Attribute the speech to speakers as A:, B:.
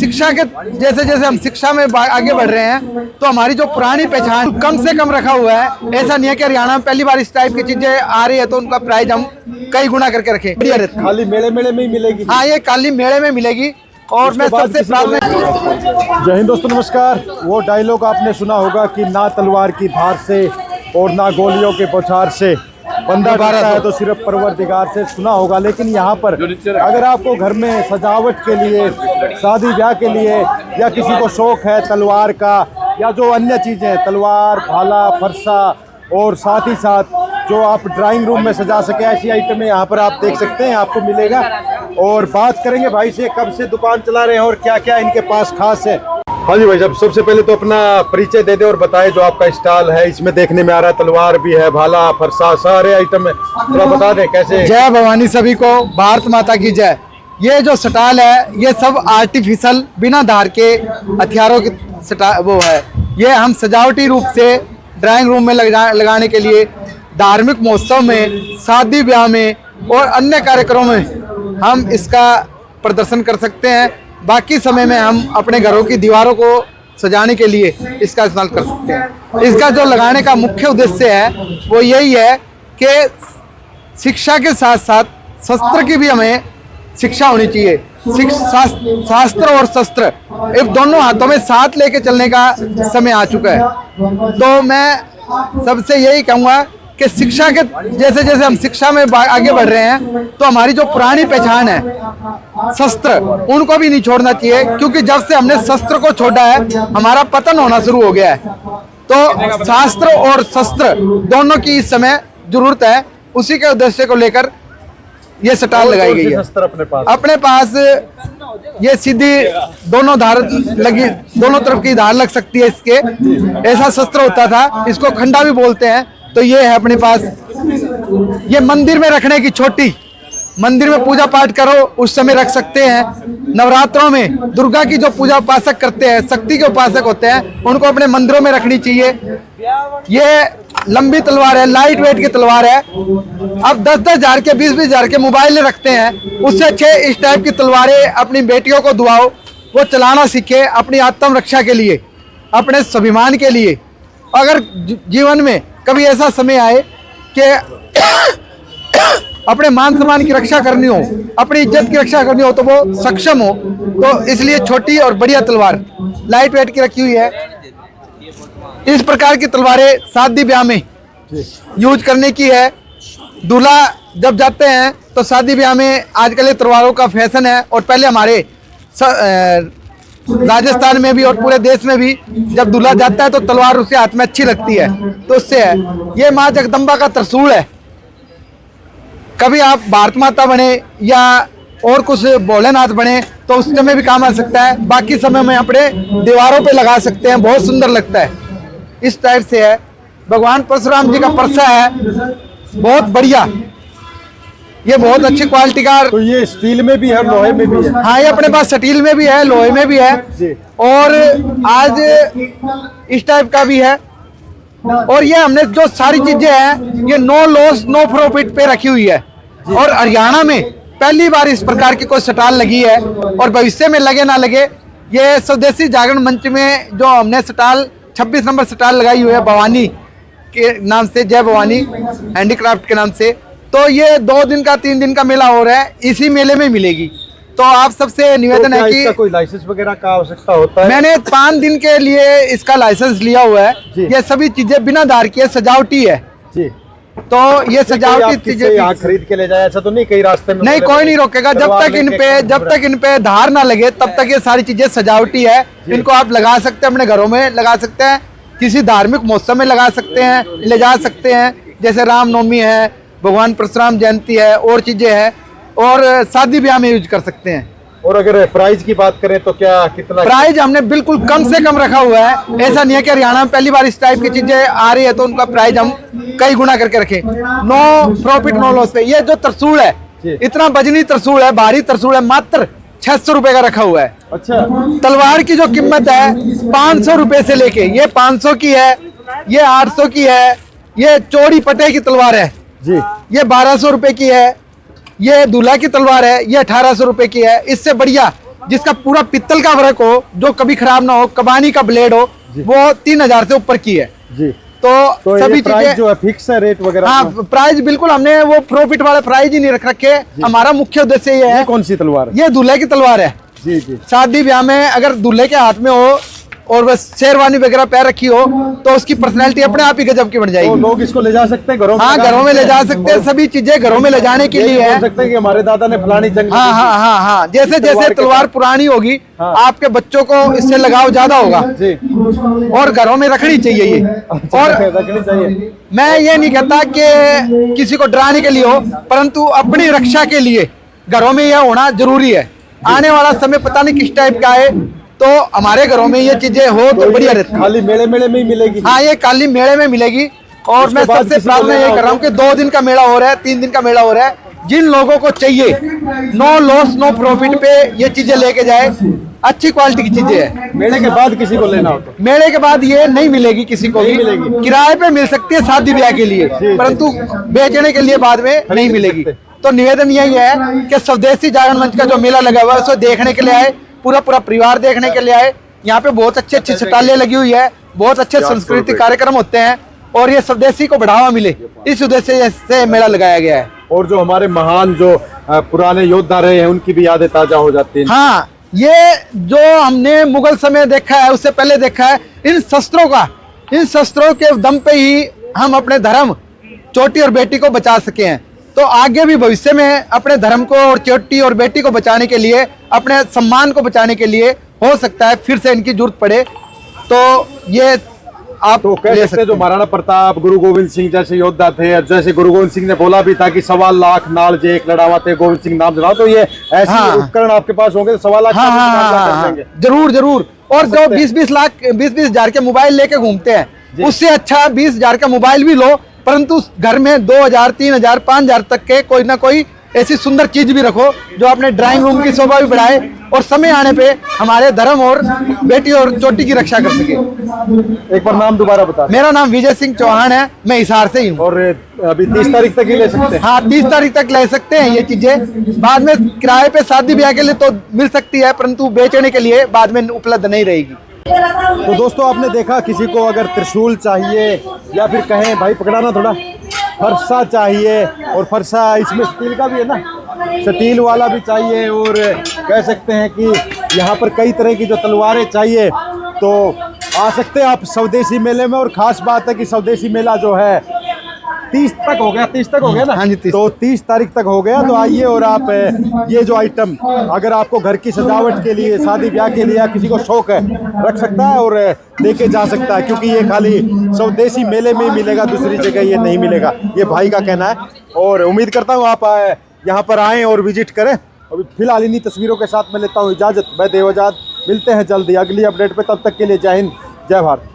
A: शिक्षा के जैसे जैसे हम शिक्षा में आगे बढ़ रहे हैं तो हमारी जो पुरानी पहचान कम से कम रखा हुआ है। ऐसा नहीं है कि हरियाणा में पहली बार इस टाइप की चीजें आ रही है तो उनका प्राइस हम कई गुना करके रखें।
B: खाली मेले में ही मिलेगी?
A: हाँ, ये खाली मेले में मिलेगी। और मैं सबसे प्रार्थना।
B: जय हिंद दोस्तों, नमस्कार। वो डायलॉग आपने सुना होगा कि ना तलवार की धार से और ना गोलियों के बौछार से बंदा डरता है तो सिर्फ परवरदिगार से, सुना होगा। लेकिन यहाँ पर अगर आपको घर में सजावट के लिए, शादी ब्याह के लिए, या किसी को शौक है तलवार का या जो अन्य चीज़ें, तलवार, भाला, फरसा, और साथ ही साथ जो आप ड्राइंग रूम में सजा सके, ऐसी आइटमें यहाँ पर आप देख सकते हैं, आपको मिलेगा। और बात करेंगे भाई से, कब से दुकान चला रहे हैं और क्या क्या इनके पास खास है। हाँ जी भाई साहब, सबसे पहले तो अपना परिचय दे दे और बताएं जो आपका स्टॉल है। इसमें देखने में आ रहा है तलवार भी है, भाला, फरसा, सारे आइटम है, थोड़ा बता दें कैसे।
A: जय भवानी सभी को, भारत माता की जय। ये जो स्टॉल है ये सब आर्टिफिशियल बिना धार के हथियारों की वो है। ये हम सजावटी रूप से ड्राइंग रूम में लगाने के लिए, धार्मिक महोत्सव में, शादी ब्याह में और अन्य कार्यक्रमों में हम इसका प्रदर्शन कर सकते हैं। बाकी समय में हम अपने घरों की दीवारों को सजाने के लिए इसका इस्तेमाल कर सकते हैं। इसका जो लगाने का मुख्य उद्देश्य है वो यही है कि शिक्षा के साथ साथ शस्त्र की भी हमें शिक्षा होनी चाहिए। शास्त्र और शस्त्र एक दोनों हाथों में साथ लेके चलने का समय आ चुका है। तो मैं सबसे यही कहूँगा कि शिक्षा के जैसे जैसे हम शिक्षा में आगे बढ़ रहे हैं तो हमारी जो पुरानी पहचान है शस्त्र, उनको भी नहीं छोड़ना चाहिए। क्योंकि जब से हमने शस्त्र को छोड़ा है हमारा पतन होना शुरू हो गया है। तो शास्त्र और शस्त्र दोनों की इस समय जरूरत है। उसी के उद्देश्य को लेकर ये स्टॉल लगाई गई है। अपने पास ये सीधी दोनों धार लगी, दोनों तरफ की धार लग सकती है इसके। ऐसा शस्त्र होता था, इसको खंडा भी बोलते हैं। तो ये है अपने पास, ये मंदिर में रखने की छोटी, मंदिर में पूजा पाठ करो उस समय रख सकते हैं। नवरात्रों में दुर्गा की जो पूजा उपासक करते हैं, शक्ति के उपासक होते हैं, उनको अपने मंदिरों में रखनी चाहिए। ये लंबी तलवार है, लाइट वेट की तलवार है। अब 10-10 हजार के, 20-20 हजार के मोबाइल रखते हैं, उससे अच्छे इस टाइप की तलवारें अपनी बेटियों को दुआओ, वो चलाना सीखे अपनी आत्मरक्षा के लिए, अपने स्वाभिमान के लिए। अगर जीवन में कभी ऐसा समय आए कि अपने मान सम्मान की रक्षा करनी हो, अपनी इज्जत की रक्षा करनी हो, तो वो सक्षम हो। तो इसलिए छोटी और बढ़िया तलवार लाइट वेट की रखी हुई है। इस प्रकार की तलवारें शादी ब्याह में यूज करने की है। दूल्हा जब जाते हैं तो शादी ब्याह में आजकल ये तलवारों का फैशन है। और पहले हमारे राजस्थान में भी और पूरे देश में भी जब दूल्हा जाता है तो तलवार उसके हाथ में अच्छी लगती है, तो उससे है। ये माँ जगदम्बा का त्रिशूल है। कभी आप भारत माता बने या और कुछ भोलेनाथ बने तो उस समय भी काम आ सकता है। बाकी समय में अपने दीवारों पे लगा सकते हैं, बहुत सुंदर लगता है। इस टाइप से है। भगवान परशुराम जी का परसा है, बहुत बढ़िया। ये बहुत अच्छी क्वालिटी का।
B: तो ये स्टील में भी है, लोहे में भी है?
A: हाँ, ये अपने पास स्टील में भी है, लोहे में भी है जी। और आज इस टाइप का भी है। और ये हमने जो सारी चीजें हैं ये नो लॉस नो प्रॉफिट पे रखी हुई है। और हरियाणा में पहली बार इस प्रकार की कोई स्टॉल लगी है। और भविष्य में लगे ना लगे, ये स्वदेशी जागरण मंच में जो हमने स्टॉल 26 नंबर स्टॉल लगाई हुई है भवानी के नाम से, जय भवानी हैंडीक्राफ्ट के नाम से। तो ये 2 दिन का 3 दिन का मेला हो रहा है, इसी मेले में मिलेगी। तो आप सबसे निवेदन है कि
B: कोई लाइसेंस वगैरह का आवश्यकता होता है?
A: मैंने 5 दिन के लिए इसका लाइसेंस लिया हुआ है। ये सभी चीजें बिना धार की सजावटी है जी। तो ये सजावटी चीजें
B: यहाँ खरीद के ले जाए, ऐसा तो नहीं कहीं रास्ते में?
A: नहीं, कोई नहीं रोकेगा। जब तक इन पे धार ना लगे तब तक ये सारी चीजें सजावटी है। इनको आप लगा सकते हैं, अपने घरों में लगा सकते हैं, किसी धार्मिक महोत्सव में लगा सकते हैं, ले जा सकते हैं। जैसे रामनवमी है, भगवान परशुराम जयंती है, और चीजें हैं। और शादी ब्याह में यूज कर सकते हैं।
B: और अगर प्राइस की बात करें तो क्या, कितना
A: प्राइस हमने बिल्कुल कम से कम रखा हुआ है। ऐसा नहीं है कि हरियाणा में पहली बार इस टाइप की चीजें आ रही है तो उनका प्राइस हम कई गुना करके रखें। नो प्रॉफिट नो लॉस पे। ये जो त्रिशूल है, इतना वजनी त्रिशूल है, भारी त्रिशूल है, मात्र 600 रुपए का रखा हुआ है।
B: अच्छा।
A: तलवार की जो कीमत है 500 रुपए से लेके, ये 500 की है, ये 800 की है, ये चौड़ी पटे की तलवार है जी, ये 1200 रुपए की है, ये दूल्हा की तलवार है, ये 1800 रुपए की है। इससे बढ़िया जिसका पूरा पित्तल का वर्क हो, जो कभी खराब ना हो, कबानी का ब्लेड हो, वो 3000 से ऊपर की है
B: जी।
A: तो सभी
B: ये प्राइस
A: चीजें
B: जो है फिक्स है रेट वगैरह?
A: हाँ, प्राइस बिल्कुल हमने वो प्रॉफिट वाले प्राइस ही नहीं रख रखे। हमारा मुख्य उद्देश्य ये है।
B: कौन सी तलवार है?
A: ये दूल्हे की तलवार है
B: जी जी।
A: शादी ब्याह में अगर दूल्हे के हाथ में हो और बस शेरवानी वगैरह पैर रखी हो तो उसकी पर्सनैलिटी अपने आप ही गजब की बन
B: तो
A: जाएगी।
B: लोग इसको ले जा सकते हैं घरों में?
A: हाँ, घरों में ले जा सकते हैं, सभी चीजें घरों में ले जाने के लिए है।
B: बोल सकते हैं कि हमारे दादा ने फलानी जंग
A: हाँ हाँ हाँ हाँ, जैसे जैसे तलवार पुरानी होगी आपके बच्चों को इससे लगाव ज्यादा होगा
B: जी।
A: और घरों में रखनी चाहिए ये। और
B: रखनी चाहिए।
A: मैं ये नहीं कहता कि किसी को डराने के लिए हो, परंतु अपनी रक्षा के लिए घरों में यह होना जरूरी है। आने वाला समय पता नहीं किस टाइप का है, तो हमारे घरों में ये चीजें हो तो बढ़िया रहती है।
B: खाली मेले में ही मिलेगी?
A: हाँ, ये खाली मेले में मिलेगी। और मैं सबसे प्रार्थना ये कर रहा हूँ कि 2 दिन का मेला हो रहा है, 3 दिन का मेला हो रहा है, जिन लोगों को चाहिए नो लॉस नो प्रॉफिट पे ये चीजें लेके जाए। अच्छी क्वालिटी की चीजें है।
B: मेले के बाद किसी को लेना हो तो?
A: मेले के बाद ये नहीं मिलेगी किसी को भी, किराए पे मिल सकती है शादी ब्याह के लिए, परंतु बेचने के लिए बाद में नहीं मिलेगी। तो निवेदन यही है कि स्वदेशी जागरण मंच का जो मेला लगा हुआ है उसको देखने के लिए आए, पूरा परिवार देखने के लिए आए। यहाँ पे बहुत अच्छी अच्छी स्टालें लगी हुई है, बहुत अच्छे सांस्कृतिक कार्यक्रम होते हैं और ये स्वदेशी को बढ़ावा मिले, इस उद्देश्य से मेला लगाया गया है।
B: और जो हमारे महान जो पुराने योद्धा रहे हैं उनकी भी यादें ताजा हो जाती हैं।
A: हाँ, ये जो हमने मुगल समय देखा है, उससे पहले देखा है, इन शस्त्रों के दम पे ही हम अपने धर्म, चोटी और बेटी को बचा सके हैं। तो आगे भी भविष्य में अपने धर्म को और चोटी और बेटी को बचाने के लिए, अपने सम्मान को बचाने के लिए हो सकता है फिर से इनकी जरूरत पड़े, तो ये आप
B: तो कह सकते हैं जो महाराणा प्रताप, गुरु गोविंद सिंह जैसे योद्धा थे, जैसे गुरु गोविंद सिंह ने बोला भी था कि 1.25 लाख नाल जे एक लड़ावा थे गोविंद सिंह नाम जनाओ, तो ये ऐसे उपकरण आपके पास होंगे तो 1.25 लाख
A: हाँ, जरूर जरूर। और जो 20-20 हजार के मोबाइल लेके घूमते हैं, उससे अच्छा 20,000 का मोबाइल भी लो, परंतु घर में 2,000, 3,000, 5,000 तक के कोई ना कोई ऐसी सुंदर चीज भी रखो जो अपने ड्राइंग रूम की शोभा भी बढ़ाए और समय आने पे हमारे धर्म और बेटी और चोटी की रक्षा कर सके।
B: एक बार नाम दोबारा बता।
A: मेरा नाम विजय सिंह चौहान है, मैं हिसार से ही हूँ।
B: और अभी 30 तारीख तक ही ले सकते हैं?
A: हाँ, 30 तारीख तक ले सकते हैं ये चीजें। बाद में किराए पे शादी ब्याह के लिए तो मिल सकती है, परंतु बेचने के लिए बाद में उपलब्ध नहीं रहेगी।
B: तो दोस्तों आपने देखा, किसी को अगर त्रिशूल चाहिए या फिर कहें भाई पकड़ाना थोड़ा, फरसा चाहिए, और फरसा इसमें स्टील का भी है ना, स्टील वाला भी चाहिए, और कह सकते हैं कि यहाँ पर कई तरह की जो तलवारें चाहिए तो आ सकते हैं आप स्वदेशी मेले में। और ख़ास बात है कि स्वदेशी मेला जो है 30 तक हो गया, 30 तक हो गया ना?
A: हाँ जी, 30।
B: तो 30 तारीख तक हो गया। तो आइए और आप ये जो आइटम अगर आपको घर की सजावट के लिए, शादी ब्याह के लिए, या किसी को शौक है, रख सकता है और लेके जा सकता है, क्योंकि ये खाली स्वदेशी मेले में ही मिलेगा, दूसरी जगह ये नहीं मिलेगा, ये भाई का कहना है। और उम्मीद करता हूँ आप यहाँ पर आएँ और विजिट करें। अभी फिलहाल इन्हीं तस्वीरों के साथ मैं लेता हूँ इजाज़त। मैं देवजात, मिलते हैं जल्दी अगली अपडेट पे, तब तक के लिए जय हिंद, जय भारत।